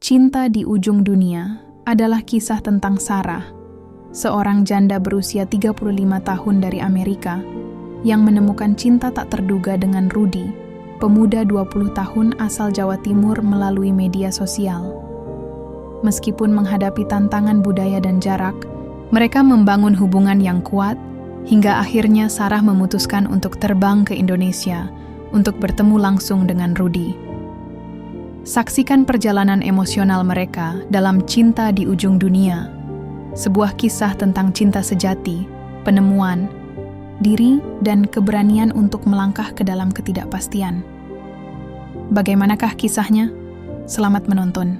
Cinta di Ujung Dunia adalah kisah tentang Sarah, seorang janda berusia 35 tahun dari Amerika yang menemukan cinta tak terduga dengan Rudy, pemuda 20 tahun asal Jawa Timur melalui media sosial. Meskipun menghadapi tantangan budaya dan jarak, mereka membangun hubungan yang kuat hingga akhirnya Sarah memutuskan untuk terbang ke Indonesia untuk bertemu langsung dengan Rudy. Saksikan perjalanan emosional mereka dalam Cinta di Ujung Dunia, sebuah kisah tentang cinta sejati, penemuan diri, dan keberanian untuk melangkah ke dalam ketidakpastian. Bagaimanakah kisahnya? Selamat menonton.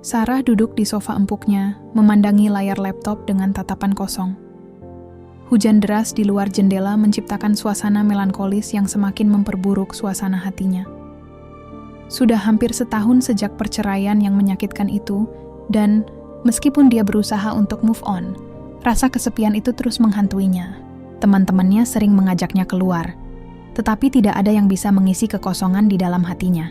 Sarah duduk di sofa empuknya, memandangi layar laptop dengan tatapan kosong. Hujan deras di luar jendela menciptakan suasana melankolis yang semakin memperburuk suasana hatinya. Sudah hampir setahun sejak perceraian yang menyakitkan itu, dan meskipun dia berusaha untuk move on, rasa kesepian itu terus menghantuinya. Teman-temannya sering mengajaknya keluar, tetapi tidak ada yang bisa mengisi kekosongan di dalam hatinya.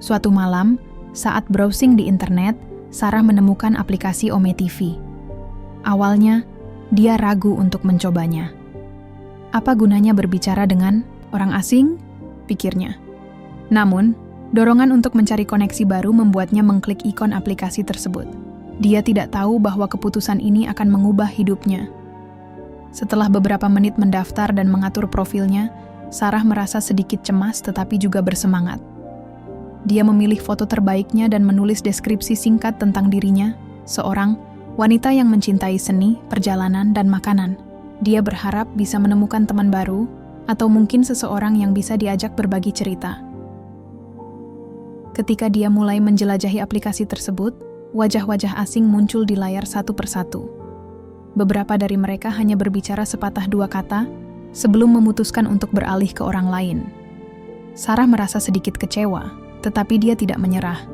Suatu malam, saat browsing di internet, Sarah menemukan aplikasi Ome TV. Awalnya, dia ragu untuk mencobanya. Apa gunanya berbicara dengan orang asing? Pikirnya. Namun, dorongan untuk mencari koneksi baru membuatnya mengklik ikon aplikasi tersebut. Dia tidak tahu bahwa keputusan ini akan mengubah hidupnya. Setelah beberapa menit mendaftar dan mengatur profilnya, Sarah merasa sedikit cemas tetapi juga bersemangat. Dia memilih foto terbaiknya dan menulis deskripsi singkat tentang dirinya, seorang wanita yang mencintai seni, perjalanan, dan makanan. Dia berharap bisa menemukan teman baru, atau mungkin seseorang yang bisa diajak berbagi cerita. Ketika dia mulai menjelajahi aplikasi tersebut, wajah-wajah asing muncul di layar satu persatu. Beberapa dari mereka hanya berbicara sepatah dua kata sebelum memutuskan untuk beralih ke orang lain. Sarah merasa sedikit kecewa, tetapi dia tidak menyerah.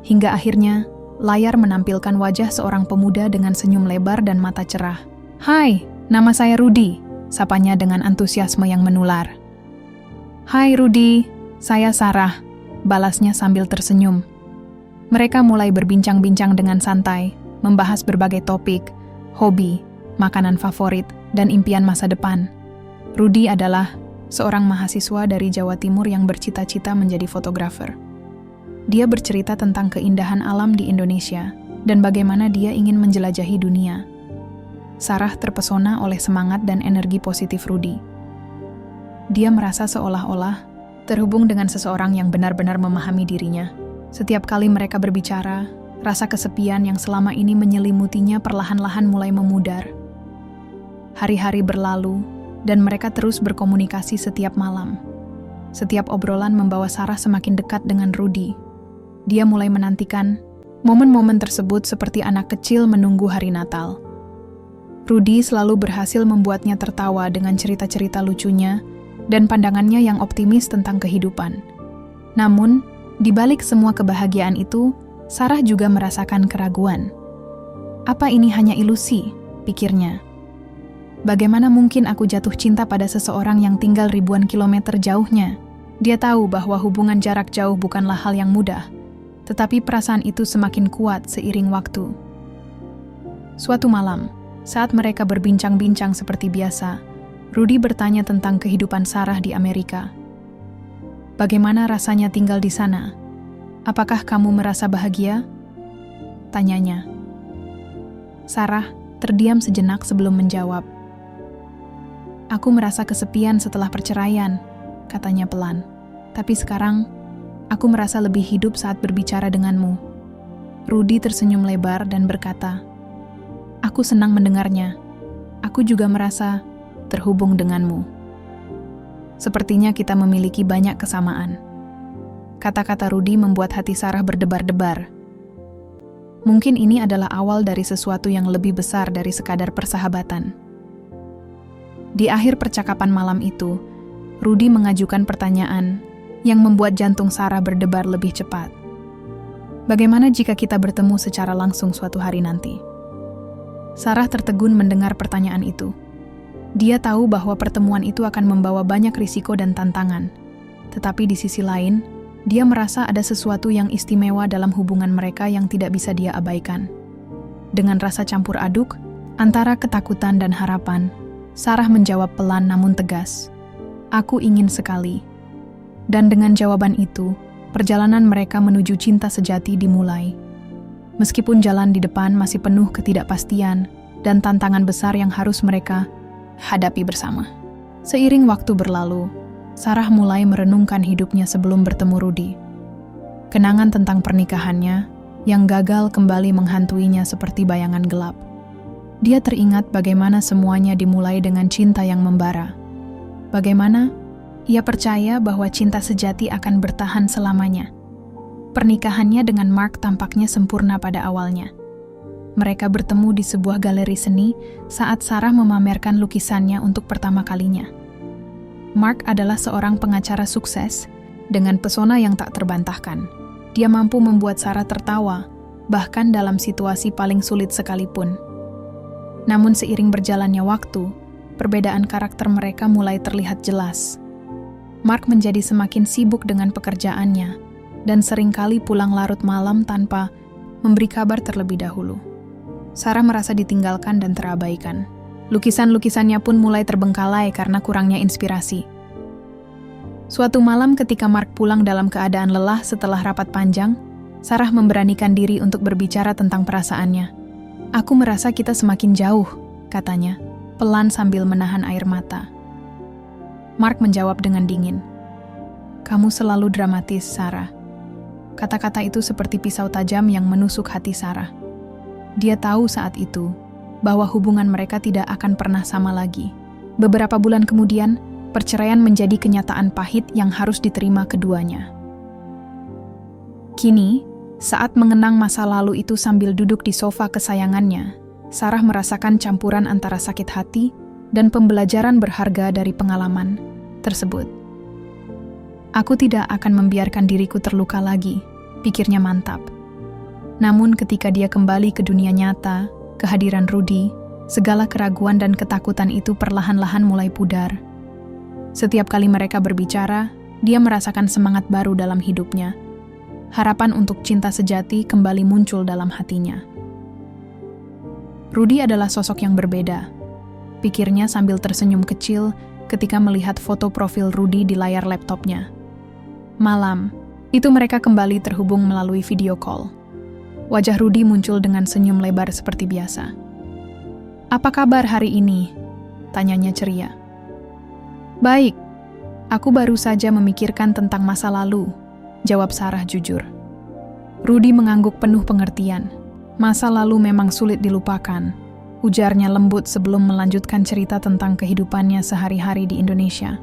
Hingga akhirnya, layar menampilkan wajah seorang pemuda dengan senyum lebar dan mata cerah. "Hai, nama saya Rudy," sapanya dengan antusiasme yang menular. "Hai Rudy, saya Sarah," balasnya sambil tersenyum. Mereka mulai berbincang-bincang dengan santai, membahas berbagai topik, hobi, makanan favorit, dan impian masa depan. Rudy adalah seorang mahasiswa dari Jawa Timur yang bercita-cita menjadi fotografer. Dia bercerita tentang keindahan alam di Indonesia dan bagaimana dia ingin menjelajahi dunia. Sarah terpesona oleh semangat dan energi positif Rudy. Dia merasa seolah-olah terhubung dengan seseorang yang benar-benar memahami dirinya. Setiap kali mereka berbicara, rasa kesepian yang selama ini menyelimutinya perlahan-lahan mulai memudar. Hari-hari berlalu, dan mereka terus berkomunikasi setiap malam. Setiap obrolan membawa Sarah semakin dekat dengan Rudy. Dia mulai menantikan momen-momen tersebut seperti anak kecil menunggu hari Natal. Rudy selalu berhasil membuatnya tertawa dengan cerita-cerita lucunya dan pandangannya yang optimis tentang kehidupan. Namun, di balik semua kebahagiaan itu, Sarah juga merasakan keraguan. Apa ini hanya ilusi? Pikirnya. Bagaimana mungkin aku jatuh cinta pada seseorang yang tinggal ribuan kilometer jauhnya? Dia tahu bahwa hubungan jarak jauh bukanlah hal yang mudah, tetapi perasaan itu semakin kuat seiring waktu. Suatu malam, saat mereka berbincang-bincang seperti biasa, Rudy bertanya tentang kehidupan Sarah di Amerika. "Bagaimana rasanya tinggal di sana? Apakah kamu merasa bahagia?" tanyanya. Sarah terdiam sejenak sebelum menjawab. "Aku merasa kesepian setelah perceraian," katanya pelan. "Tapi sekarang, aku merasa lebih hidup saat berbicara denganmu." Rudy tersenyum lebar dan berkata, "Aku senang mendengarnya. Aku juga merasa terhubung denganmu. Sepertinya kita memiliki banyak kesamaan." Kata-kata Rudy membuat hati Sarah berdebar-debar. Mungkin ini adalah awal dari sesuatu yang lebih besar dari sekadar persahabatan. Di akhir percakapan malam itu, Rudy mengajukan pertanyaan yang membuat jantung Sarah berdebar lebih cepat. "Bagaimana jika kita bertemu secara langsung suatu hari nanti?" Sarah tertegun mendengar pertanyaan itu. Dia tahu bahwa pertemuan itu akan membawa banyak risiko dan tantangan. Tetapi di sisi lain, dia merasa ada sesuatu yang istimewa dalam hubungan mereka yang tidak bisa dia abaikan. Dengan rasa campur aduk, antara ketakutan dan harapan, Sarah menjawab pelan namun tegas, "Aku ingin sekali." Dan dengan jawaban itu, perjalanan mereka menuju cinta sejati dimulai. Meskipun jalan di depan masih penuh ketidakpastian dan tantangan besar yang harus mereka hadapi bersama. Seiring waktu berlalu, Sarah mulai merenungkan hidupnya sebelum bertemu Rudy. Kenangan tentang pernikahannya yang gagal kembali menghantuinya seperti bayangan gelap. Dia teringat bagaimana semuanya dimulai dengan cinta yang membara. Bagaimana ia percaya bahwa cinta sejati akan bertahan selamanya. Pernikahannya dengan Mark tampaknya sempurna pada awalnya. Mereka bertemu di sebuah galeri seni saat Sarah memamerkan lukisannya untuk pertama kalinya. Mark adalah seorang pengacara sukses dengan pesona yang tak terbantahkan. Dia mampu membuat Sarah tertawa, bahkan dalam situasi paling sulit sekalipun. Namun seiring berjalannya waktu, perbedaan karakter mereka mulai terlihat jelas. Mark menjadi semakin sibuk dengan pekerjaannya dan seringkali pulang larut malam tanpa memberi kabar terlebih dahulu. Sarah merasa ditinggalkan dan terabaikan. Lukisan-lukisannya pun mulai terbengkalai karena kurangnya inspirasi. Suatu malam ketika Mark pulang dalam keadaan lelah setelah rapat panjang, Sarah memberanikan diri untuk berbicara tentang perasaannya. "Aku merasa kita semakin jauh," katanya, pelan sambil menahan air mata. Mark menjawab dengan dingin, "Kamu selalu dramatis, Sarah." Kata-kata itu seperti pisau tajam yang menusuk hati Sarah. Dia tahu saat itu bahwa hubungan mereka tidak akan pernah sama lagi. Beberapa bulan kemudian, perceraian menjadi kenyataan pahit yang harus diterima keduanya. Kini, saat mengenang masa lalu itu sambil duduk di sofa kesayangannya, Sarah merasakan campuran antara sakit hati dan pembelajaran berharga dari pengalaman tersebut. "Aku tidak akan membiarkan diriku terluka lagi," pikirnya mantap. Namun ketika dia kembali ke dunia nyata, kehadiran Rudy, segala keraguan dan ketakutan itu perlahan-lahan mulai pudar. Setiap kali mereka berbicara, dia merasakan semangat baru dalam hidupnya. Harapan untuk cinta sejati kembali muncul dalam hatinya. Rudy adalah sosok yang berbeda, pikirnya sambil tersenyum kecil ketika melihat foto profil Rudy di layar laptopnya. Malam, itu mereka kembali terhubung melalui video call. Wajah Rudy muncul dengan senyum lebar seperti biasa. "Apa kabar hari ini?" tanyanya ceria. "Baik, aku baru saja memikirkan tentang masa lalu," jawab Sarah jujur. Rudy mengangguk penuh pengertian. "Masa lalu memang sulit dilupakan," ujarnya lembut sebelum melanjutkan cerita tentang kehidupannya sehari-hari di Indonesia.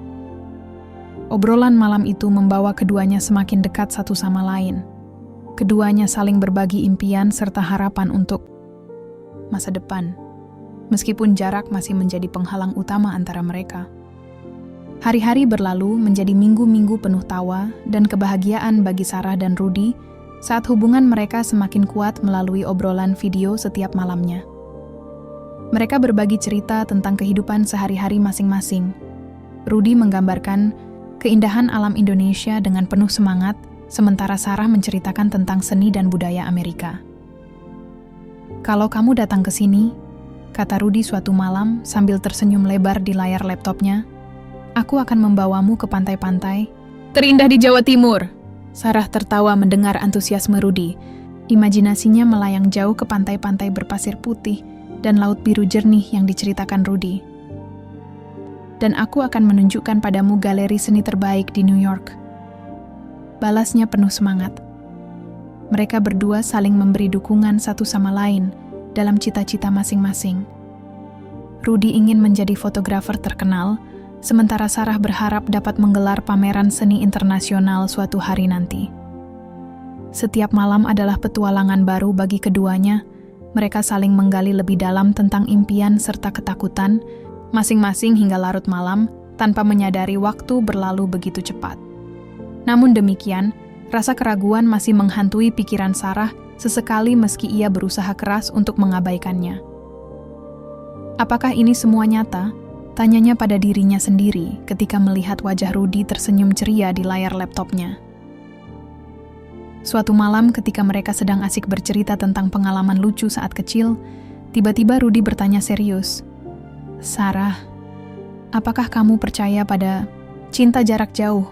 Obrolan malam itu membawa keduanya semakin dekat satu sama lain. Keduanya saling berbagi impian serta harapan untuk masa depan, meskipun jarak masih menjadi penghalang utama antara mereka. Hari-hari berlalu menjadi minggu-minggu penuh tawa dan kebahagiaan bagi Sarah dan Rudy saat hubungan mereka semakin kuat melalui obrolan video setiap malamnya. Mereka berbagi cerita tentang kehidupan sehari-hari masing-masing. Rudy menggambarkan keindahan alam Indonesia dengan penuh semangat, sementara Sarah menceritakan tentang seni dan budaya Amerika. "Kalau kamu datang ke sini," kata Rudy suatu malam sambil tersenyum lebar di layar laptopnya, "aku akan membawamu ke pantai-pantai terindah di Jawa Timur." Sarah tertawa mendengar antusiasme Rudy. Imajinasinya melayang jauh ke pantai-pantai berpasir putih dan laut biru jernih yang diceritakan Rudy. "Dan aku akan menunjukkan padamu galeri seni terbaik di New York," balasnya penuh semangat. Mereka berdua saling memberi dukungan satu sama lain dalam cita-cita masing-masing. Rudy ingin menjadi fotografer terkenal, sementara Sarah berharap dapat menggelar pameran seni internasional suatu hari nanti. Setiap malam adalah petualangan baru bagi keduanya. Mereka saling menggali lebih dalam tentang impian serta ketakutan, masing-masing hingga larut malam, tanpa menyadari waktu berlalu begitu cepat. Namun demikian, rasa keraguan masih menghantui pikiran Sarah sesekali meski ia berusaha keras untuk mengabaikannya. Apakah ini semua nyata? Tanyanya pada dirinya sendiri ketika melihat wajah Rudy tersenyum ceria di layar laptopnya. Suatu malam ketika mereka sedang asik bercerita tentang pengalaman lucu saat kecil, tiba-tiba Rudy bertanya serius, "Sarah, apakah kamu percaya pada cinta jarak jauh?"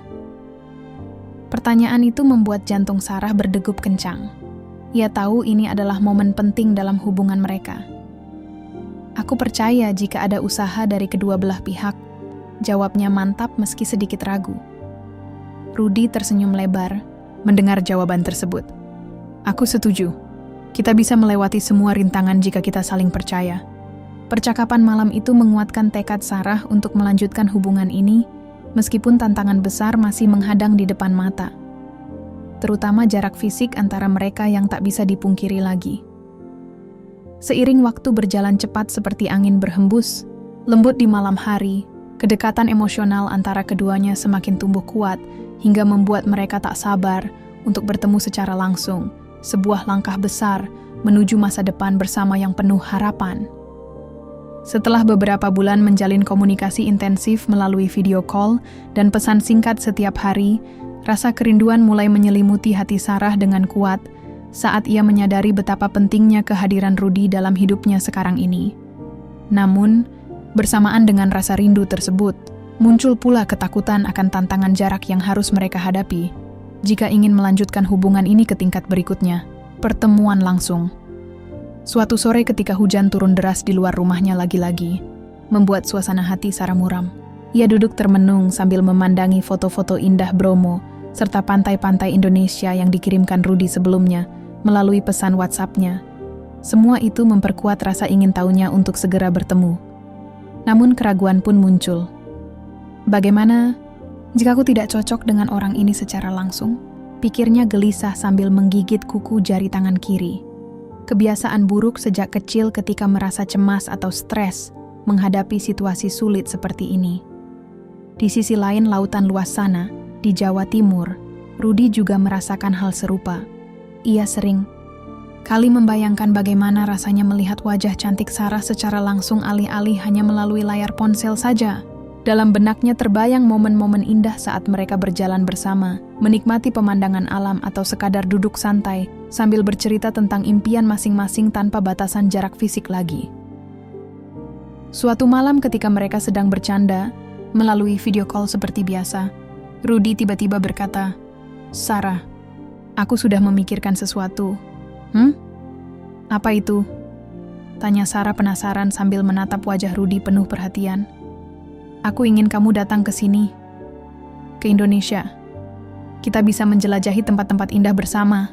Pertanyaan itu membuat jantung Sarah berdegup kencang. Ia tahu ini adalah momen penting dalam hubungan mereka. "Aku percaya jika ada usaha dari kedua belah pihak," jawabnya mantap meski sedikit ragu. Rudy tersenyum lebar mendengar jawaban tersebut. "Aku setuju. Kita bisa melewati semua rintangan jika kita saling percaya." Percakapan malam itu menguatkan tekad Sarah untuk melanjutkan hubungan ini, meskipun tantangan besar masih menghadang di depan mata. Terutama jarak fisik antara mereka yang tak bisa dipungkiri lagi. Seiring waktu berjalan cepat seperti angin berhembus, lembut di malam hari, kedekatan emosional antara keduanya semakin tumbuh kuat hingga membuat mereka tak sabar untuk bertemu secara langsung, sebuah langkah besar menuju masa depan bersama yang penuh harapan. Setelah beberapa bulan menjalin komunikasi intensif melalui video call dan pesan singkat setiap hari, rasa kerinduan mulai menyelimuti hati Sarah dengan kuat saat ia menyadari betapa pentingnya kehadiran Rudy dalam hidupnya sekarang ini. Namun, bersamaan dengan rasa rindu tersebut, muncul pula ketakutan akan tantangan jarak yang harus mereka hadapi jika ingin melanjutkan hubungan ini ke tingkat berikutnya, pertemuan langsung. Suatu sore ketika hujan turun deras di luar rumahnya lagi-lagi, membuat suasana hati Sarah muram. Ia duduk termenung sambil memandangi foto-foto indah Bromo serta pantai-pantai Indonesia yang dikirimkan Rudy sebelumnya melalui pesan WhatsApp-nya. Semua itu memperkuat rasa ingin tahunya untuk segera bertemu. Namun keraguan pun muncul. Bagaimana jika aku tidak cocok dengan orang ini secara langsung? Pikirnya gelisah sambil menggigit kuku jari tangan kiri. Kebiasaan buruk sejak kecil ketika merasa cemas atau stres menghadapi situasi sulit seperti ini. Di sisi lain lautan luas sana, di Jawa Timur, Rudy juga merasakan hal serupa. Ia sering kali membayangkan bagaimana rasanya melihat wajah cantik Sarah secara langsung alih-alih hanya melalui layar ponsel saja. Dalam benaknya terbayang momen-momen indah saat mereka berjalan bersama, menikmati pemandangan alam atau sekadar duduk santai sambil bercerita tentang impian masing-masing tanpa batasan jarak fisik lagi. Suatu malam ketika mereka sedang bercanda, melalui video call seperti biasa, Rudy tiba-tiba berkata, "Sarah, aku sudah memikirkan sesuatu." "Apa itu?" tanya Sarah penasaran sambil menatap wajah Rudy penuh perhatian. "Aku ingin kamu datang ke sini, ke Indonesia. Kita bisa menjelajahi tempat-tempat indah bersama,"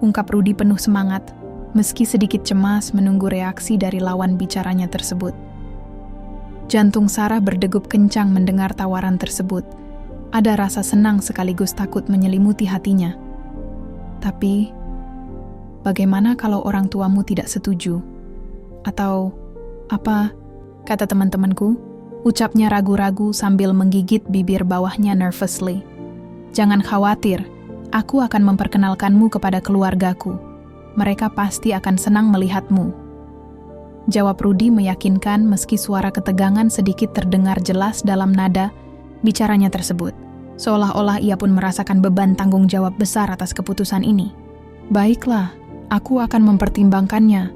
ungkap Rudy penuh semangat, meski sedikit cemas menunggu reaksi dari lawan bicaranya tersebut. Jantung Sarah berdegup kencang mendengar tawaran tersebut. Ada rasa senang sekaligus takut menyelimuti hatinya. "Tapi, bagaimana kalau orang tuamu tidak setuju? Atau, apa?" kata teman-temanku, ucapnya ragu-ragu sambil menggigit bibir bawahnya nervously. "Jangan khawatir, aku akan memperkenalkanmu kepada keluargaku. Mereka pasti akan senang melihatmu," jawab Rudy meyakinkan meski suara ketegangan sedikit terdengar jelas dalam nada bicaranya tersebut. Seolah-olah ia pun merasakan beban tanggung jawab besar atas keputusan ini. "Baiklah, aku akan mempertimbangkannya,"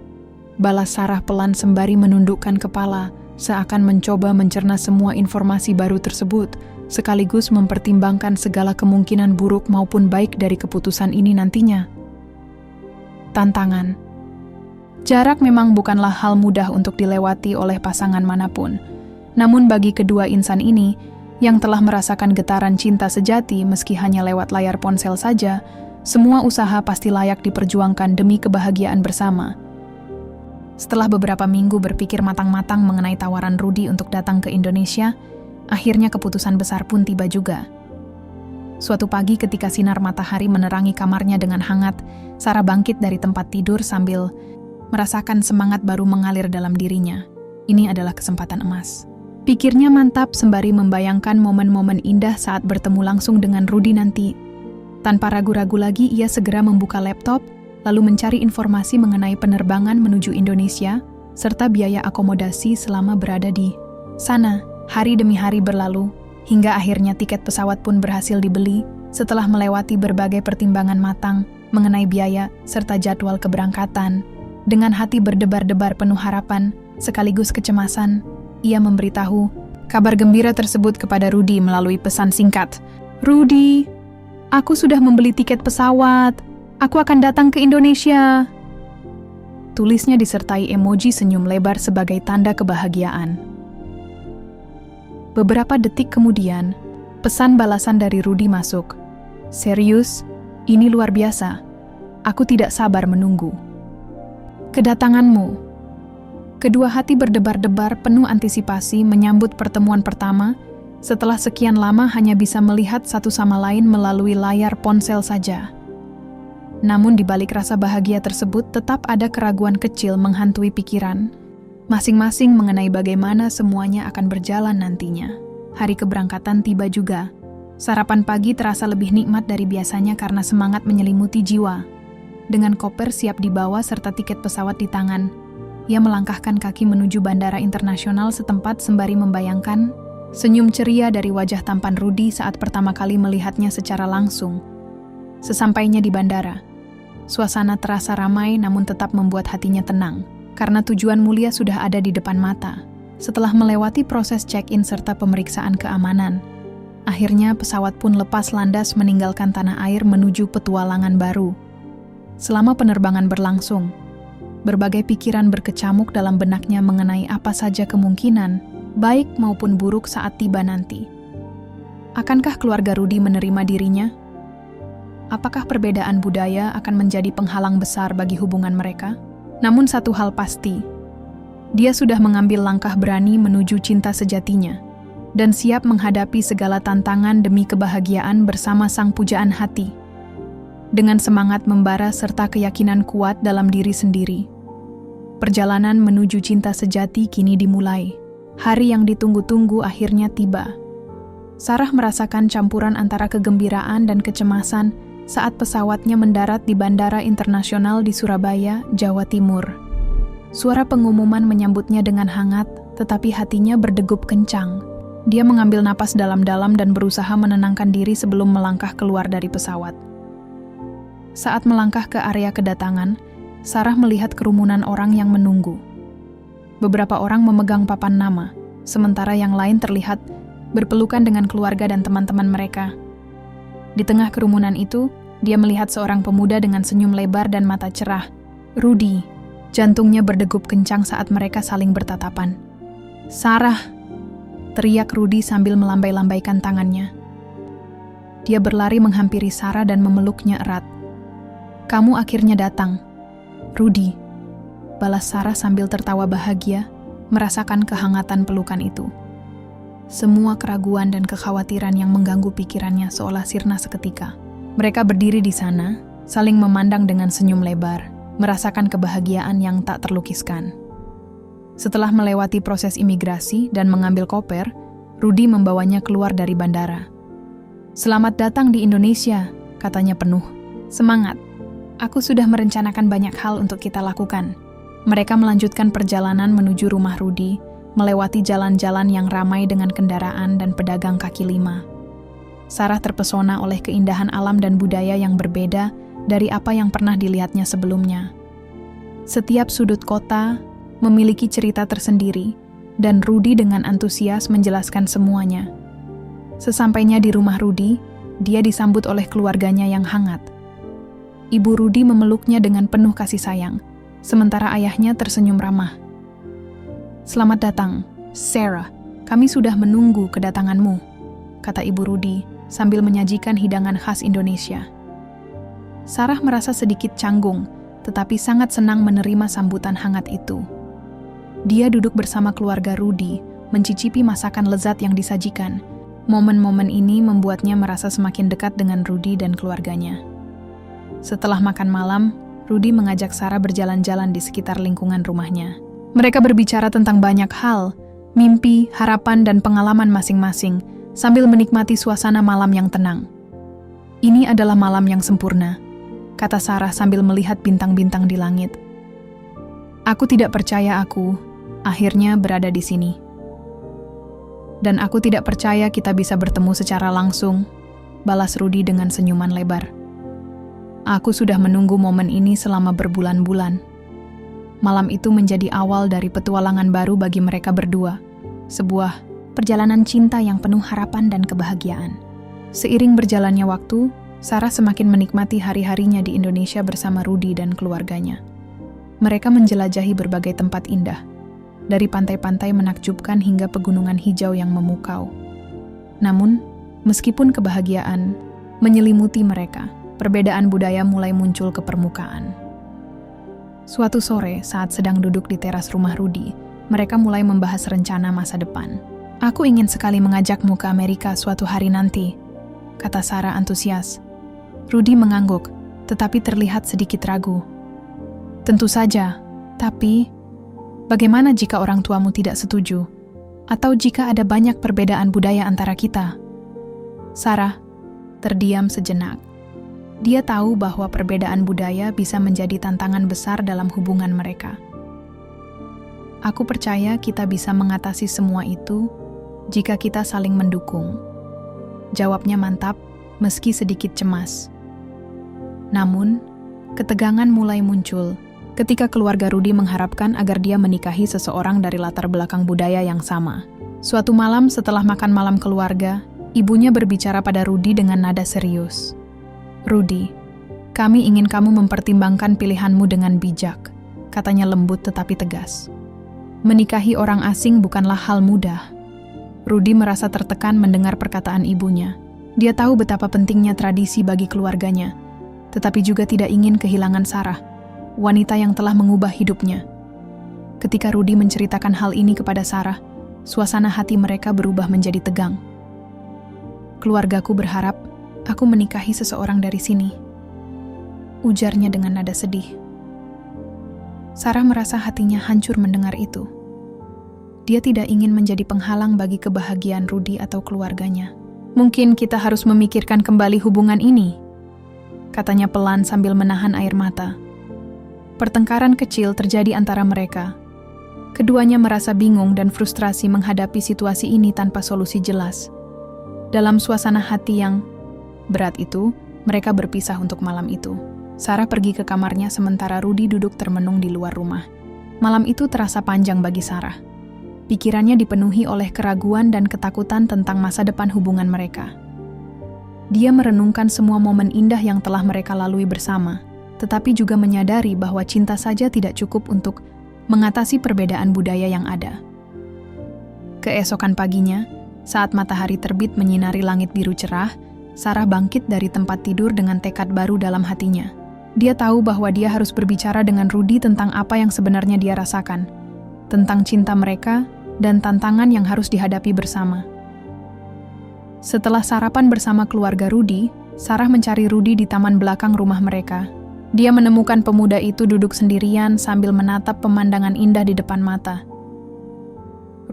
balas Sarah pelan sembari menundukkan kepala, seakan mencoba mencerna semua informasi baru tersebut, sekaligus mempertimbangkan segala kemungkinan buruk maupun baik dari keputusan ini nantinya. Tantangan. Jarak memang bukanlah hal mudah untuk dilewati oleh pasangan manapun. Namun bagi kedua insan ini, yang telah merasakan getaran cinta sejati meski hanya lewat layar ponsel saja, semua usaha pasti layak diperjuangkan demi kebahagiaan bersama. Setelah beberapa minggu berpikir matang-matang mengenai tawaran Rudy untuk datang ke Indonesia, akhirnya keputusan besar pun tiba juga. Suatu pagi ketika sinar matahari menerangi kamarnya dengan hangat, Sarah bangkit dari tempat tidur sambil merasakan semangat baru mengalir dalam dirinya. Ini adalah kesempatan emas. Pikirnya mantap sembari membayangkan momen-momen indah saat bertemu langsung dengan Rudy nanti. Tanpa ragu-ragu lagi, ia segera membuka laptop, lalu mencari informasi mengenai penerbangan menuju Indonesia, serta biaya akomodasi selama berada di Sana, hari demi hari berlalu, hingga akhirnya tiket pesawat pun berhasil dibeli setelah melewati berbagai pertimbangan matang mengenai biaya serta jadwal keberangkatan. Dengan hati berdebar-debar penuh harapan, sekaligus kecemasan, ia memberitahu kabar gembira tersebut kepada Rudy melalui pesan singkat. "Rudy, aku sudah membeli tiket pesawat. Aku akan datang ke Indonesia." Tulisnya disertai emoji senyum lebar sebagai tanda kebahagiaan. Beberapa detik kemudian, pesan balasan dari Rudy masuk. "Serius, ini luar biasa. Aku tidak sabar menunggu kedatanganmu." Kedua hati berdebar-debar penuh antisipasi menyambut pertemuan pertama setelah sekian lama hanya bisa melihat satu sama lain melalui layar ponsel saja. Namun di balik rasa bahagia tersebut tetap ada keraguan kecil menghantui pikiran masing-masing mengenai bagaimana semuanya akan berjalan nantinya. Hari keberangkatan tiba juga. Sarapan pagi terasa lebih nikmat dari biasanya karena semangat menyelimuti jiwa. Dengan koper siap dibawa serta tiket pesawat di tangan, ia melangkahkan kaki menuju bandara internasional setempat sembari membayangkan senyum ceria dari wajah tampan Rudy saat pertama kali melihatnya secara langsung. Sesampainya di bandara, suasana terasa ramai namun tetap membuat hatinya tenang, karena tujuan mulia sudah ada di depan mata. Setelah melewati proses check-in serta pemeriksaan keamanan, akhirnya pesawat pun lepas landas meninggalkan tanah air menuju petualangan baru. Selama penerbangan berlangsung, berbagai pikiran berkecamuk dalam benaknya mengenai apa saja kemungkinan, baik maupun buruk saat tiba nanti. Akankah keluarga Rudy menerima dirinya? Apakah perbedaan budaya akan menjadi penghalang besar bagi hubungan mereka? Namun satu hal pasti, dia sudah mengambil langkah berani menuju cinta sejatinya dan siap menghadapi segala tantangan demi kebahagiaan bersama sang pujaan hati. Dengan semangat membara serta keyakinan kuat dalam diri sendiri, perjalanan menuju cinta sejati kini dimulai. Hari yang ditunggu-tunggu akhirnya tiba. Sarah merasakan campuran antara kegembiraan dan kecemasan saat pesawatnya mendarat di Bandara Internasional di Surabaya, Jawa Timur. Suara pengumuman menyambutnya dengan hangat, tetapi hatinya berdegup kencang. Dia mengambil napas dalam-dalam dan berusaha menenangkan diri sebelum melangkah keluar dari pesawat. Saat melangkah ke area kedatangan, Sarah melihat kerumunan orang yang menunggu. Beberapa orang memegang papan nama, sementara yang lain terlihat berpelukan dengan keluarga dan teman-teman mereka. Di tengah kerumunan itu, dia melihat seorang pemuda dengan senyum lebar dan mata cerah. Rudy, jantungnya berdegup kencang saat mereka saling bertatapan. "Sarah!" teriak Rudy sambil melambai-lambaikan tangannya. Dia berlari menghampiri Sarah dan memeluknya erat. "Kamu akhirnya datang, Rudy," balas Sarah sambil tertawa bahagia, merasakan kehangatan pelukan itu. Semua keraguan dan kekhawatiran yang mengganggu pikirannya seolah sirna seketika. Mereka berdiri di sana, saling memandang dengan senyum lebar, merasakan kebahagiaan yang tak terlukiskan. Setelah melewati proses imigrasi dan mengambil koper, Rudy membawanya keluar dari bandara. "Selamat datang di Indonesia," katanya penuh semangat. "Aku sudah merencanakan banyak hal untuk kita lakukan." Mereka melanjutkan perjalanan menuju rumah Rudy, melewati jalan-jalan yang ramai dengan kendaraan dan pedagang kaki lima. Sarah terpesona oleh keindahan alam dan budaya yang berbeda dari apa yang pernah dilihatnya sebelumnya. Setiap sudut kota memiliki cerita tersendiri, dan Rudy dengan antusias menjelaskan semuanya. Sesampainya di rumah Rudy, dia disambut oleh keluarganya yang hangat. Ibu Rudy memeluknya dengan penuh kasih sayang, sementara ayahnya tersenyum ramah. "Selamat datang, Sarah. Kami sudah menunggu kedatanganmu," kata Ibu Rudy sambil menyajikan hidangan khas Indonesia. Sarah merasa sedikit canggung, tetapi sangat senang menerima sambutan hangat itu. Dia duduk bersama keluarga Rudy, mencicipi masakan lezat yang disajikan. Momen-momen ini membuatnya merasa semakin dekat dengan Rudy dan keluarganya. Setelah makan malam, Rudy mengajak Sarah berjalan-jalan di sekitar lingkungan rumahnya. Mereka berbicara tentang banyak hal, mimpi, harapan, dan pengalaman masing-masing, sambil menikmati suasana malam yang tenang. "Ini adalah malam yang sempurna," kata Sarah sambil melihat bintang-bintang di langit. "Aku tidak percaya aku akhirnya berada di sini." Dan aku tidak percaya kita bisa bertemu secara langsung, balas Rudy dengan senyuman lebar. Aku sudah menunggu momen ini selama berbulan-bulan. Malam itu menjadi awal dari petualangan baru bagi mereka berdua. Sebuah perjalanan cinta yang penuh harapan dan kebahagiaan. Seiring berjalannya waktu, Sarah semakin menikmati hari-harinya di Indonesia bersama Rudy dan keluarganya. Mereka menjelajahi berbagai tempat indah, dari pantai-pantai menakjubkan hingga pegunungan hijau yang memukau. Namun, meskipun kebahagiaan menyelimuti mereka, perbedaan budaya mulai muncul ke permukaan. Suatu sore, saat sedang duduk di teras rumah Rudy, mereka mulai membahas rencana masa depan. "Aku ingin sekali mengajakmu ke Amerika suatu hari nanti," kata Sarah antusias. Rudy mengangguk, tetapi terlihat sedikit ragu. "Tentu saja, tapi bagaimana jika orang tuamu tidak setuju? Atau jika ada banyak perbedaan budaya antara kita?" Sarah terdiam sejenak. Dia tahu bahwa perbedaan budaya bisa menjadi tantangan besar dalam hubungan mereka. "Aku percaya kita bisa mengatasi semua itu jika kita saling mendukung," jawabnya mantap, meski sedikit cemas. Namun, ketegangan mulai muncul ketika keluarga Rudy mengharapkan agar dia menikahi seseorang dari latar belakang budaya yang sama. Suatu malam setelah makan malam keluarga, ibunya berbicara pada Rudy dengan nada serius. "Rudy, kami ingin kamu mempertimbangkan pilihanmu dengan bijak," katanya lembut tetapi tegas. "Menikahi orang asing bukanlah hal mudah." Rudy merasa tertekan mendengar perkataan ibunya. Dia tahu betapa pentingnya tradisi bagi keluarganya, tetapi juga tidak ingin kehilangan Sarah, wanita yang telah mengubah hidupnya. Ketika Rudy menceritakan hal ini kepada Sarah, suasana hati mereka berubah menjadi tegang. "Keluargaku berharap aku menikahi seseorang dari sini," ujarnya dengan nada sedih. Sarah merasa hatinya hancur mendengar itu. Dia tidak ingin menjadi penghalang bagi kebahagiaan Rudy atau keluarganya. "Mungkin kita harus memikirkan kembali hubungan ini," katanya pelan sambil menahan air mata. Pertengkaran kecil terjadi antara mereka. Keduanya merasa bingung dan frustrasi menghadapi situasi ini tanpa solusi jelas. Dalam suasana hati yang berat itu, mereka berpisah untuk malam itu. Sarah pergi ke kamarnya sementara Rudy duduk termenung di luar rumah. Malam itu terasa panjang bagi Sarah. Pikirannya dipenuhi oleh keraguan dan ketakutan tentang masa depan hubungan mereka. Dia merenungkan semua momen indah yang telah mereka lalui bersama, tetapi juga menyadari bahwa cinta saja tidak cukup untuk mengatasi perbedaan budaya yang ada. Keesokan paginya, saat matahari terbit menyinari langit biru cerah, Sarah bangkit dari tempat tidur dengan tekad baru dalam hatinya. Dia tahu bahwa dia harus berbicara dengan Rudy tentang apa yang sebenarnya dia rasakan, tentang cinta mereka dan tantangan yang harus dihadapi bersama. Setelah sarapan bersama keluarga Rudy, Sarah mencari Rudy di taman belakang rumah mereka. Dia menemukan pemuda itu duduk sendirian sambil menatap pemandangan indah di depan mata.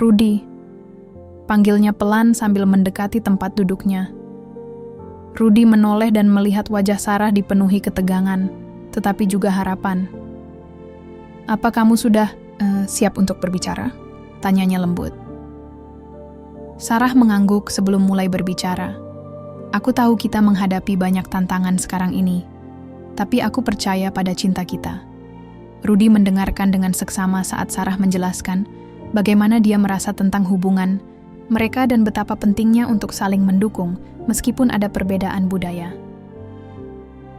"Rudy," panggilnya pelan sambil mendekati tempat duduknya. Rudy menoleh dan melihat wajah Sarah dipenuhi ketegangan, tetapi juga harapan. "Apa kamu sudah siap untuk berbicara?" tanyanya lembut. Sarah mengangguk sebelum mulai berbicara. "Aku tahu kita menghadapi banyak tantangan sekarang ini, tapi aku percaya pada cinta kita." Rudy mendengarkan dengan seksama saat Sarah menjelaskan bagaimana dia merasa tentang hubungan mereka dan betapa pentingnya untuk saling mendukung meskipun ada perbedaan budaya.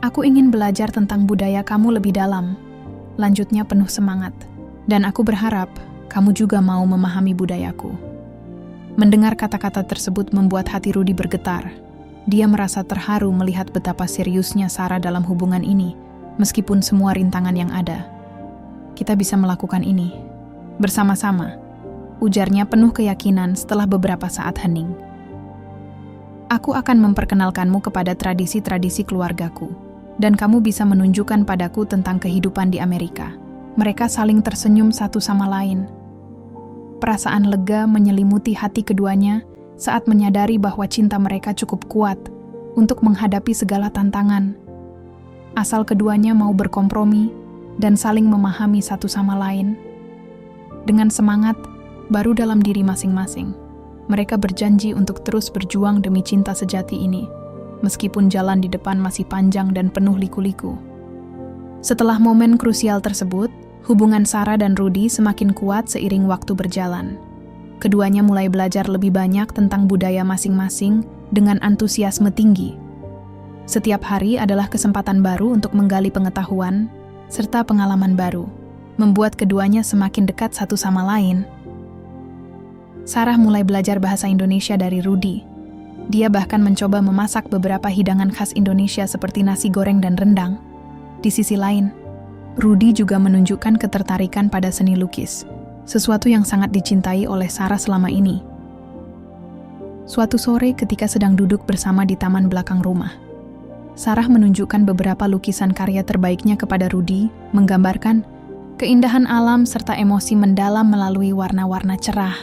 "Aku ingin belajar tentang budaya kamu lebih dalam," lanjutnya penuh semangat. "Dan aku berharap kamu juga mau memahami budayaku." Mendengar kata-kata tersebut membuat hati Rudy bergetar. Dia merasa terharu melihat betapa seriusnya Sarah dalam hubungan ini, meskipun semua rintangan yang ada. "Kita bisa melakukan ini bersama-sama," ujarnya penuh keyakinan setelah beberapa saat hening. "Aku akan memperkenalkanmu kepada tradisi-tradisi keluargaku, dan kamu bisa menunjukkan padaku tentang kehidupan di Amerika." Mereka saling tersenyum satu sama lain. Perasaan lega menyelimuti hati keduanya saat menyadari bahwa cinta mereka cukup kuat untuk menghadapi segala tantangan. Asal keduanya mau berkompromi dan saling memahami satu sama lain. Dengan semangat baru dalam diri masing-masing, Mereka berjanji untuk terus berjuang demi cinta sejati ini, meskipun jalan di depan masih panjang dan penuh liku-liku. Setelah momen krusial tersebut, hubungan Sarah dan Rudy semakin kuat seiring waktu berjalan. Keduanya mulai belajar lebih banyak tentang budaya masing-masing dengan antusiasme tinggi. Setiap hari adalah kesempatan baru untuk menggali pengetahuan serta pengalaman baru, membuat keduanya semakin dekat satu sama lain. Sarah mulai belajar bahasa Indonesia dari Rudy. Dia bahkan mencoba memasak beberapa hidangan khas Indonesia seperti nasi goreng dan rendang. Di sisi lain, Rudy juga menunjukkan ketertarikan pada seni lukis, sesuatu yang sangat dicintai oleh Sarah selama ini. Suatu sore ketika sedang duduk bersama di taman belakang rumah, Sarah menunjukkan beberapa lukisan karya terbaiknya kepada Rudy, menggambarkan keindahan alam serta emosi mendalam melalui warna-warna cerah.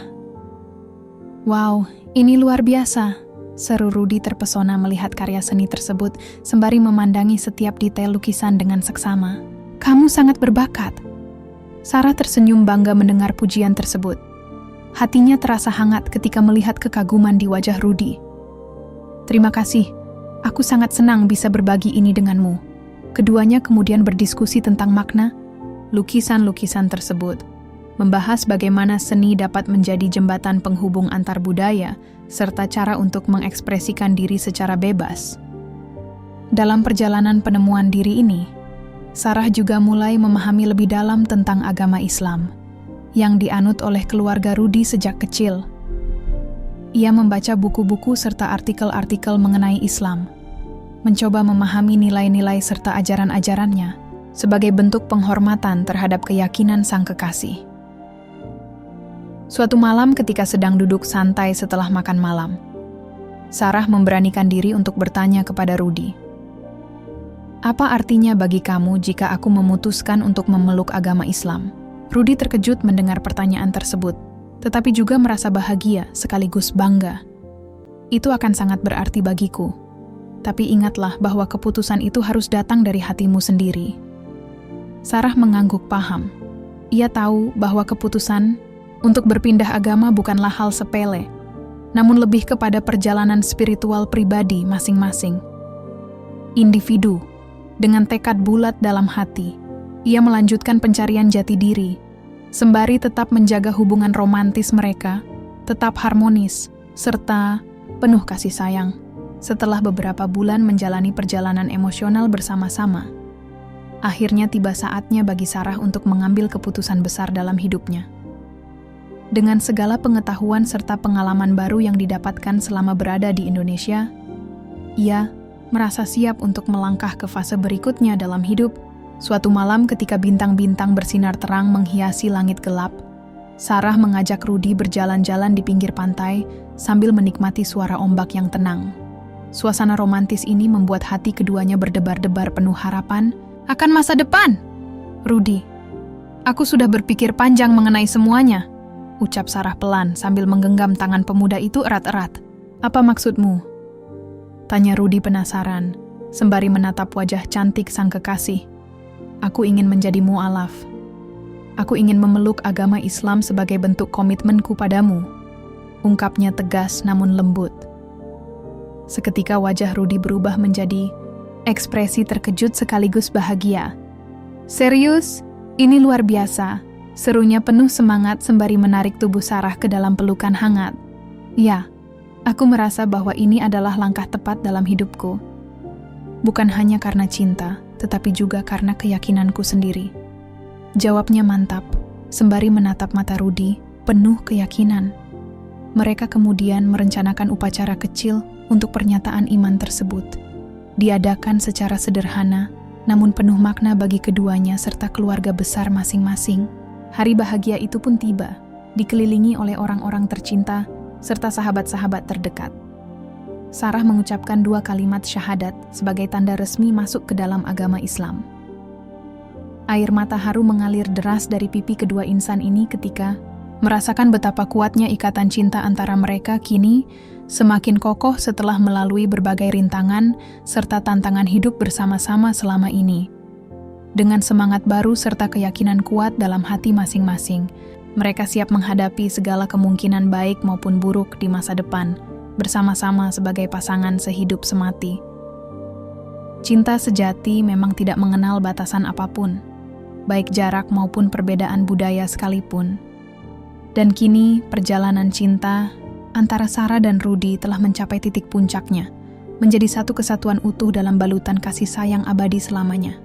"Wow, ini luar biasa," seru Rudy terpesona melihat karya seni tersebut sembari memandangi setiap detail lukisan dengan seksama. "Kamu sangat berbakat." Sarah tersenyum bangga mendengar pujian tersebut. Hatinya terasa hangat ketika melihat kekaguman di wajah Rudy. "Terima kasih, aku sangat senang bisa berbagi ini denganmu." Keduanya kemudian berdiskusi tentang makna lukisan-lukisan tersebut, membahas bagaimana seni dapat menjadi jembatan penghubung antar budaya, serta cara untuk mengekspresikan diri secara bebas. Dalam perjalanan penemuan diri ini, Sarah juga mulai memahami lebih dalam tentang agama Islam, yang dianut oleh keluarga Rudy sejak kecil. Ia membaca buku-buku serta artikel-artikel mengenai Islam, mencoba memahami nilai-nilai serta ajaran-ajarannya sebagai bentuk penghormatan terhadap keyakinan sang kekasih. Suatu malam ketika sedang duduk santai setelah makan malam, Sarah memberanikan diri untuk bertanya kepada Rudy, "Apa artinya bagi kamu jika aku memutuskan untuk memeluk agama Islam?" Rudy terkejut mendengar pertanyaan tersebut, tetapi juga merasa bahagia sekaligus bangga. "Itu akan sangat berarti bagiku. Tapi ingatlah bahwa keputusan itu harus datang dari hatimu sendiri." Sarah mengangguk paham. Ia tahu bahwa keputusan untuk berpindah agama bukanlah hal sepele, namun lebih kepada perjalanan spiritual pribadi masing-masing. Individu, dengan tekad bulat dalam hati, ia melanjutkan pencarian jati diri, sembari tetap menjaga hubungan romantis mereka, tetap harmonis, serta penuh kasih sayang. Setelah beberapa bulan menjalani perjalanan emosional bersama-sama, akhirnya tiba saatnya bagi Sarah untuk mengambil keputusan besar dalam hidupnya. Dengan segala pengetahuan serta pengalaman baru yang didapatkan selama berada di Indonesia, ia merasa siap untuk melangkah ke fase berikutnya dalam hidup. Suatu malam ketika bintang-bintang bersinar terang menghiasi langit gelap, Sarah mengajak Rudy berjalan-jalan di pinggir pantai sambil menikmati suara ombak yang tenang. Suasana romantis ini membuat hati keduanya berdebar-debar penuh harapan akan masa depan. "Rudy, aku sudah berpikir panjang mengenai semuanya," ucap Sarah pelan sambil menggenggam tangan pemuda itu erat-erat. "Apa maksudmu?" tanya Rudy penasaran, sembari menatap wajah cantik sang kekasih. "Aku ingin menjadi mu'alaf. Aku ingin memeluk agama Islam sebagai bentuk komitmenku padamu," ungkapnya tegas namun lembut. Seketika wajah Rudy berubah menjadi ekspresi terkejut sekaligus bahagia. "Serius? Ini luar biasa," serunya penuh semangat sembari menarik tubuh Sarah ke dalam pelukan hangat. "Ya, aku merasa bahwa ini adalah langkah tepat dalam hidupku. Bukan hanya karena cinta, tetapi juga karena keyakinanku sendiri," jawabnya mantap, sembari menatap mata Rudy penuh keyakinan. Mereka kemudian merencanakan upacara kecil untuk pernyataan iman tersebut. Diadakan secara sederhana, namun penuh makna bagi keduanya serta keluarga besar masing-masing. Hari bahagia itu pun tiba, dikelilingi oleh orang-orang tercinta serta sahabat-sahabat terdekat. Sarah mengucapkan 2 kalimat syahadat sebagai tanda resmi masuk ke dalam agama Islam. Air mata haru mengalir deras dari pipi kedua insan ini ketika merasakan betapa kuatnya ikatan cinta antara mereka kini semakin kokoh setelah melalui berbagai rintangan serta tantangan hidup bersama-sama selama ini. Dengan semangat baru serta keyakinan kuat dalam hati masing-masing, Mereka siap menghadapi segala kemungkinan baik maupun buruk di masa depan, bersama-sama sebagai pasangan sehidup semati. Cinta sejati memang tidak mengenal batasan apapun, baik jarak maupun perbedaan budaya sekalipun. Dan kini, perjalanan cinta antara Sarah dan Rudy telah mencapai titik puncaknya, menjadi satu kesatuan utuh dalam balutan kasih sayang abadi selamanya.